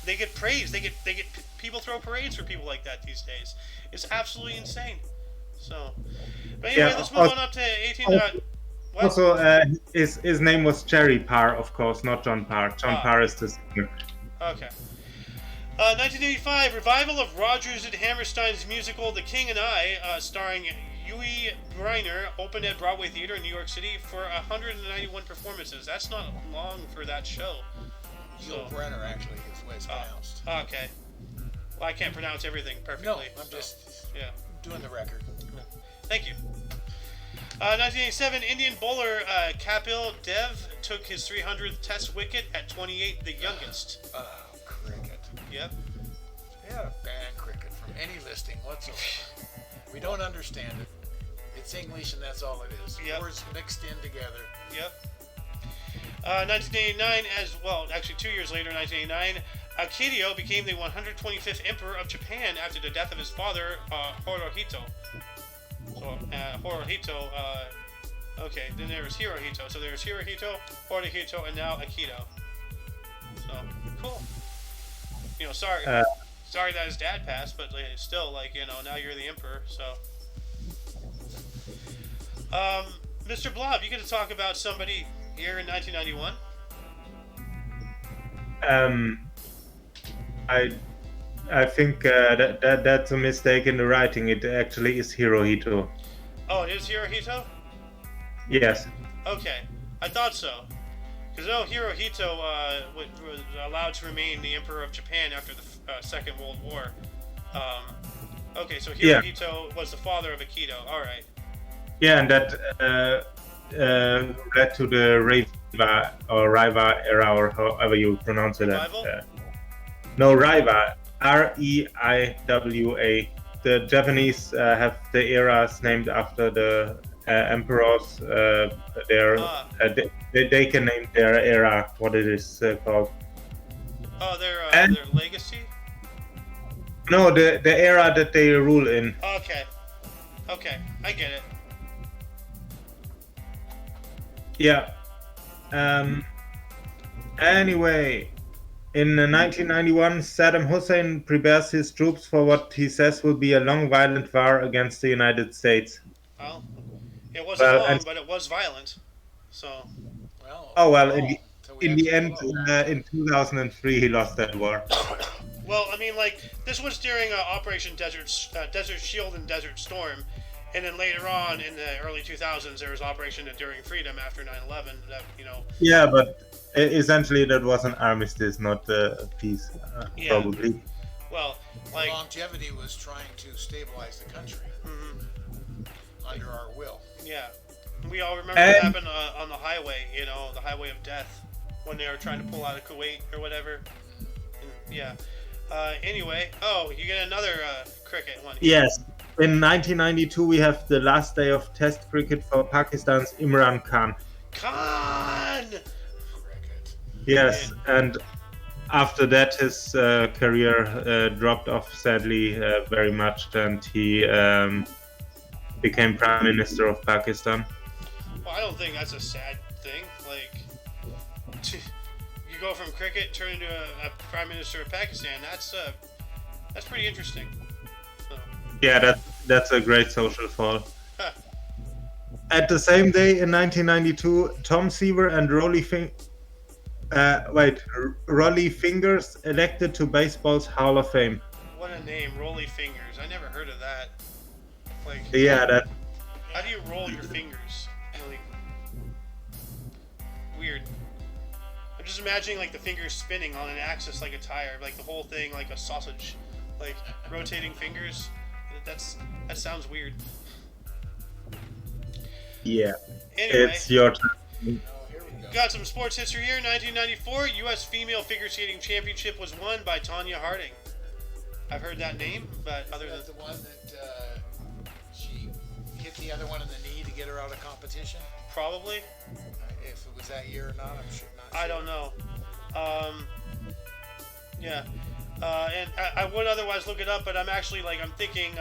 They get praised. They get people throw parades for people like that these days. It's absolutely insane. So, but anyway, let's move on up to 18. What? Also, his name was Jerry Parr, of course, not John Parr. John Parr is the singer. Okay. 1985, revival of Rodgers and Hammerstein's musical The King and I, starring Yui Brynner, opened at Broadway Theater in New York City for 191 performances. That's not long for that show. Yul Brynner, actually, is the way it's pronounced. Okay. Well, I can't pronounce everything perfectly. No, I'm just doing the record. Thank you. 1987, Indian bowler Kapil Dev took his 300th Test wicket at 28, the youngest. Cricket. Yep. Yeah, ban cricket from any listing whatsoever. We don't understand it. It's English and that's all it is. Yep. Words mixed in together. Yep. 1989, as well, actually 2 years later, 1989, Akihito became the 125th emperor of Japan after the death of his father, Hirohito. So, Hirohito, okay, then there was Hirohito. So there's Hirohito, Hirohito, and now Akihito. So, cool. Sorry that his dad passed, but still, now you're the emperor, so. Mr. Blob, you get to talk about somebody here in 1991. I I think that's a mistake in the writing. It actually is Hirohito. Oh, it is Hirohito? Yes. Okay, I thought so. Because no, Hirohito was allowed to remain the Emperor of Japan after the Second World War. Okay, so Yeah. Hirohito was the father of Akito. All right. Yeah, and that led to the Reiwa or Raiwa era, or however you pronounce it. Revival? No, Raiwa, Reiwa. The Japanese have the eras named after the emperors. They can name their era what it is called. Oh, their And- legacy? No, the era that they rule in. Okay. Okay, I get it. Yeah. Anyway, in 1991, Saddam Hussein prepares his troops for what he says will be a long, violent war against the United States. Well, it wasn't Well, long, and- but it was violent. So, Well, Oh well, until we in the actually end, blow. in 2003, he lost that war. well, I mean, like this was during Operation Desert Shield and Desert Storm, and then later on in the early 2000s, there was Operation Enduring Freedom after 9/11. That Yeah, but essentially that was an armistice, not a peace, Yeah. probably. well, like Longevity was trying to stabilize the country under our will. yeah, we all remember what happened on the highway. The highway of death, when they were trying to pull out of Kuwait or whatever. And, yeah. Anyway, you get another cricket one. Yes. In 1992, we have the last day of Test cricket for Pakistan's Imran Khan. Khan. Cricket. Yes, and after that, his career dropped off sadly very much, and he became Prime Minister of Pakistan. Well, I don't think that's a sad thing. Like, you go from cricket, turn into a prime minister of Pakistan. That's pretty interesting. So, Yeah, that's a great social fall. huh. At the same day in 1992, Tom Seaver and Rollie Fingers elected to baseball's Hall of Fame. What a name, Rolly Fingers. I never heard of that. Like, Yeah, that how do you roll your fingers? Like, weird. I'm just imagining like the fingers spinning on an axis like a tire, like the whole thing like a sausage, like rotating fingers. That sounds weird. yeah. Anyway, It's your turn. Oh, here we go. got some sports history here. 1994, U.S. Female Figure Skating Championship was won by Tanya Harding. I've heard that name, but other than That's the one that she hit the other one in the knee to get her out of competition. probably, If it was that year or not, I'm sure not. I don't know. Yeah, and I would otherwise look it up, but I'm actually I'm thinking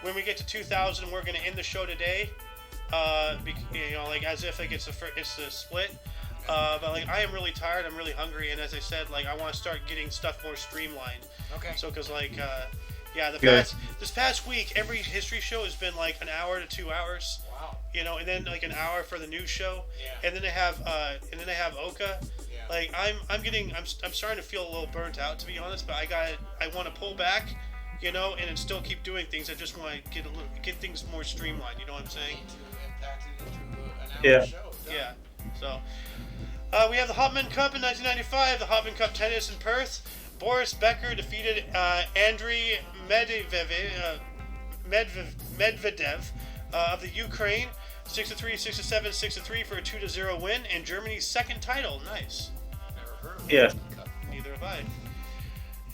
when we get to 2000, we're gonna end the show today. As if it's the split. But I am really tired. I'm really hungry, and as I said, I want to start getting stuff more streamlined. Okay. So, because Good. this past week, every history show has been an hour to 2 hours. Wow. And then an hour for the news show. Yeah. And then they have Oka. Yeah. I'm starting to feel a little burnt out, to be honest. But I want to pull back, and then still keep doing things. I just want to get things more streamlined. You know what I'm saying? Need to impact it into an hour Yeah. show. Done. Yeah. So, we have the Hopman Cup in 1995, the Hopman Cup tennis in Perth. Boris Becker defeated Andriy Medvedev of the Ukraine 6-3, 6-7, 6-3 for a 2-0 win, and Germany's second title. Nice. Never heard of Yeah. that cup. Neither have I.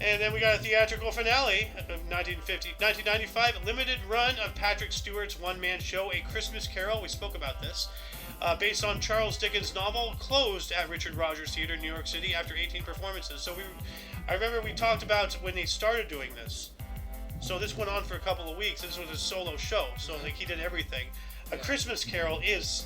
And then we got a theatrical finale of 1995, limited run of Patrick Stewart's one-man show, A Christmas Carol. We spoke about this. Based on Charles Dickens' novel, closed at Richard Rogers Theater in New York City after 18 performances. So I remember we talked about when they started doing this. So this went on for a couple of weeks. This was a solo show, so he did everything. A Christmas Carol is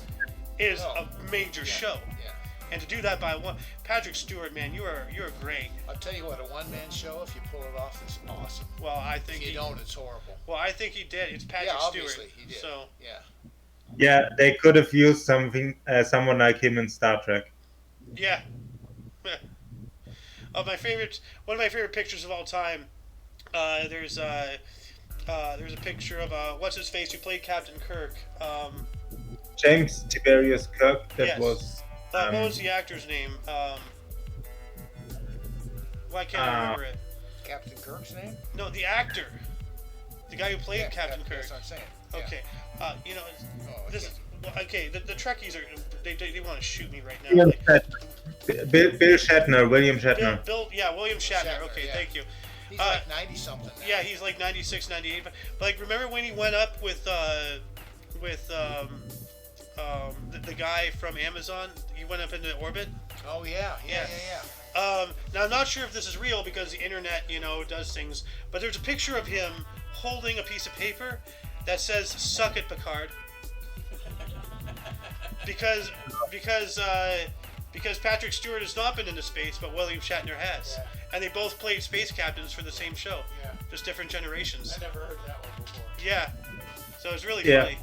a major show. Yeah. And to do that by one, Patrick Stewart, man, you're great. I'll tell you what, a one-man show, if you pull it off, is awesome. Well, I think If you don't, it's horrible. Well, I think he did. It's Patrick Yeah, obviously Stewart. he did. So Yeah. Yeah, they could have used someone like him in Star Trek. yeah. One of my favorite pictures of all time There's a picture of what's his face who played Captain Kirk. James Tiberius Kirk. That Yes. was. What was the actor's name? Why can't I remember it? Captain Kirk's name? No, the actor. The guy who played Yeah, Captain Kirk. That's what I'm saying. Yeah. Okay. You know, Oh, this. Well, okay, the Trekkies are they want to shoot me right now. William Like, Shatner. Bill Shatner. William Shatner. William Shatner. Shatner, Okay, yeah. thank you. He's like 90 something now. Yeah, he's like 96, 98. But like, remember when he went up with the guy from Amazon? He went up into orbit. Oh yeah. Now I'm not sure if this is real because the internet, does things. But there's a picture of him holding a piece of paper that says "Suck it, Picard." because Patrick Stewart has not been into space, but William Shatner has, and they both played space captains for the same show, just different generations. I never heard that one before. Yeah, so it's really Yeah. funny.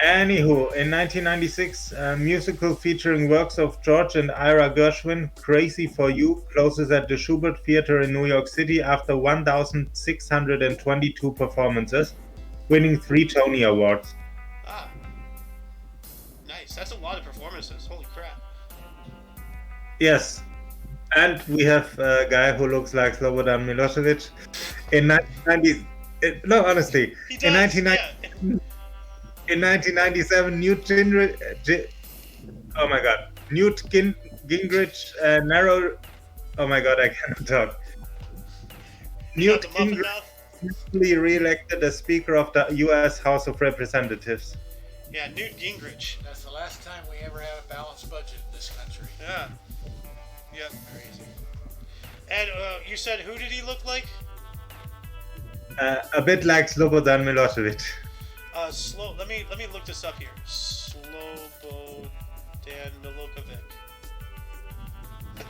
Anywho, in 1996, a musical featuring works of George and Ira Gershwin, Crazy for You, closes at the Schubert Theater in New York City after 1,622 performances, winning 3 Tony Awards. Ah, nice. That's a lot of performances. Holy crap. Yes, and we have a guy who looks like Slobodan Milosevic. In 1990, no, honestly, He does. in 1990. Yeah. In 1997, Newt Gingrich narrowed. Oh my God, I cannot talk. Newt Got the muffin Gingrich mouth? recently re-elected as Speaker of the U.S. House of Representatives. Yeah, Newt Gingrich. That's the last time we ever had a balanced budget in this country. Yeah. Yep. Crazy. And you said who did he look like? A bit like Slobodan Milosevic. Let me look this up here. Slobodan Milosevic.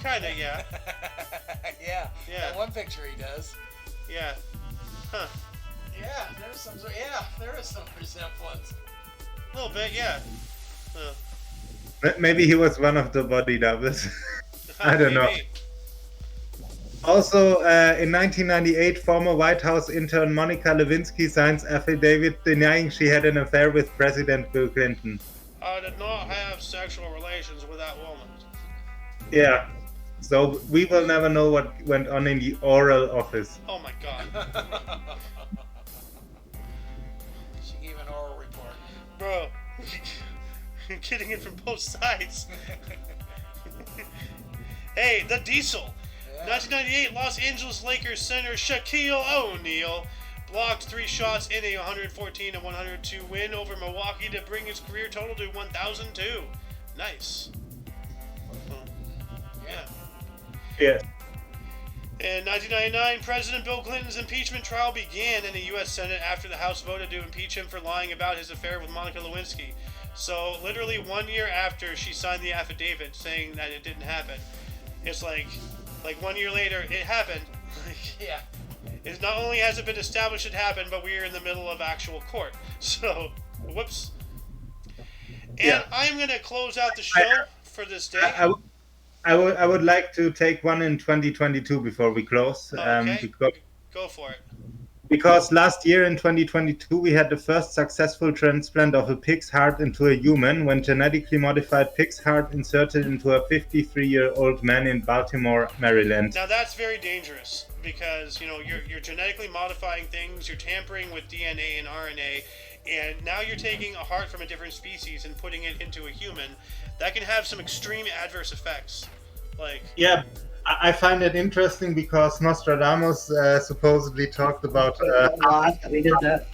Kinda, yeah. Yeah. Yeah. That one picture he does. Yeah. Huh. Yeah, there is some resemblance. A little bit, yeah. Maybe he was one of the body doubles. I don't know. Maybe. Also, in 1998, former White House intern Monica Lewinsky signs affidavit denying she had an affair with President Bill Clinton. I did not have sexual relations with that woman. Yeah. So we will never know what went on in the oral office. Oh my god. She gave an oral report. Bro. You're getting it from both sides. Hey, the Diesel. 1998 Los Angeles Lakers center Shaquille O'Neal blocked 3 shots in a 114-102 win over Milwaukee to bring his career total to 1,002. Nice. Yeah. Yeah. In 1999, President Bill Clinton's impeachment trial began in the U.S. Senate after the House voted to impeach him for lying about his affair with Monica Lewinsky. So, literally 1 year after she signed the affidavit saying that it didn't happen, it's like 1 year later, it happened. Yeah. It not only has it been established it happened, but we are in the middle of actual court. So, whoops. And Yeah. I'm going to close out the show for this day. I would like to take one in 2022 before we close. Okay. Go for it. Because last year in 2022, we had the first successful transplant of a pig's heart into a human when genetically modified pig's heart inserted into a 53-year-old man in Baltimore, Maryland. Now that's very dangerous because you're genetically modifying things, you're tampering with DNA and RNA, and now you're taking a heart from a different species and putting it into a human. That can have some extreme adverse effects. Yeah, I find it interesting because Nostradamus supposedly talked about. We did that.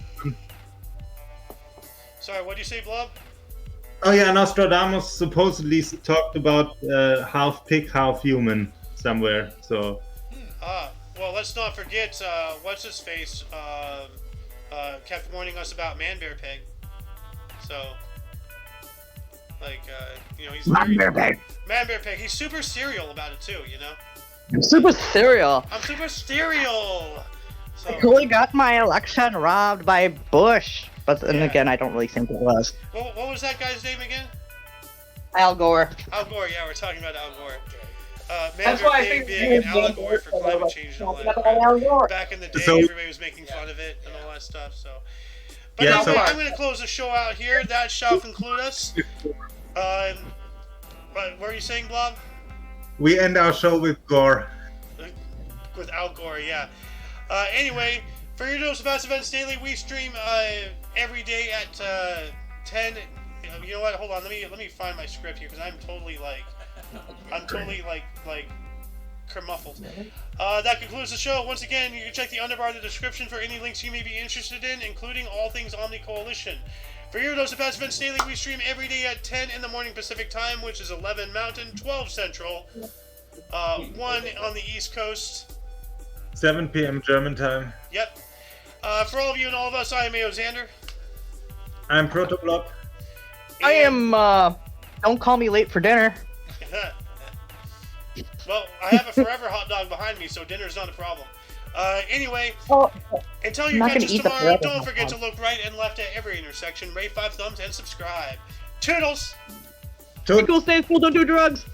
Sorry, what do you say, Blob? Oh yeah, Nostradamus supposedly talked about half pig, half human somewhere. So. Well, let's not forget what's his face kept warning us about Man Bear Pig. So. He's Man Bear Pig. Man Bear Pig. He's super serial about it too, I'm super serial. I'm super serial. So, I totally got my election robbed by Bush. But then Yeah. again, I don't really think it was. what was that guy's name again? Al Gore. Al Gore. Yeah, we're talking about Al Gore. That's Mandrill why I King think being an allegory for climate change and all that crap. Back in the day, So- everybody was making fun of it and all that stuff. So, but Yeah, anyway, so- I'm going to close the show out here. That shall conclude us. But what were you saying, Blob? We end our show with gore. With Al Gore, yeah. Anyway, for your dose of Fast Events Daily, we stream every day at 10. You know what? Hold on. Let me find my script here because I'm totally like kermuffled. That concludes the show. Once again, you can check the underbar in the description for any links you may be interested in, including all things Omni Coalition. For your dose of Fast Events Daily, we stream every day at 10 in the morning Pacific Time, which is 11 Mountain, 12 Central, 1 on the East Coast. 7 p.m. German time. Yep. For all of you and all of us, I am Mayo Xander. I'm Protoblob. I am. Don't call me late for dinner. Well, I have a forever hot dog behind me, so dinner's not a problem. Anyway, Oh, until you I'm not catch gonna us eat the tomorrow, forever don't hot forget dog. to look right and left at every intersection, rate 5 thumbs, and subscribe. Toodles! Cool, stay cool, don't do drugs.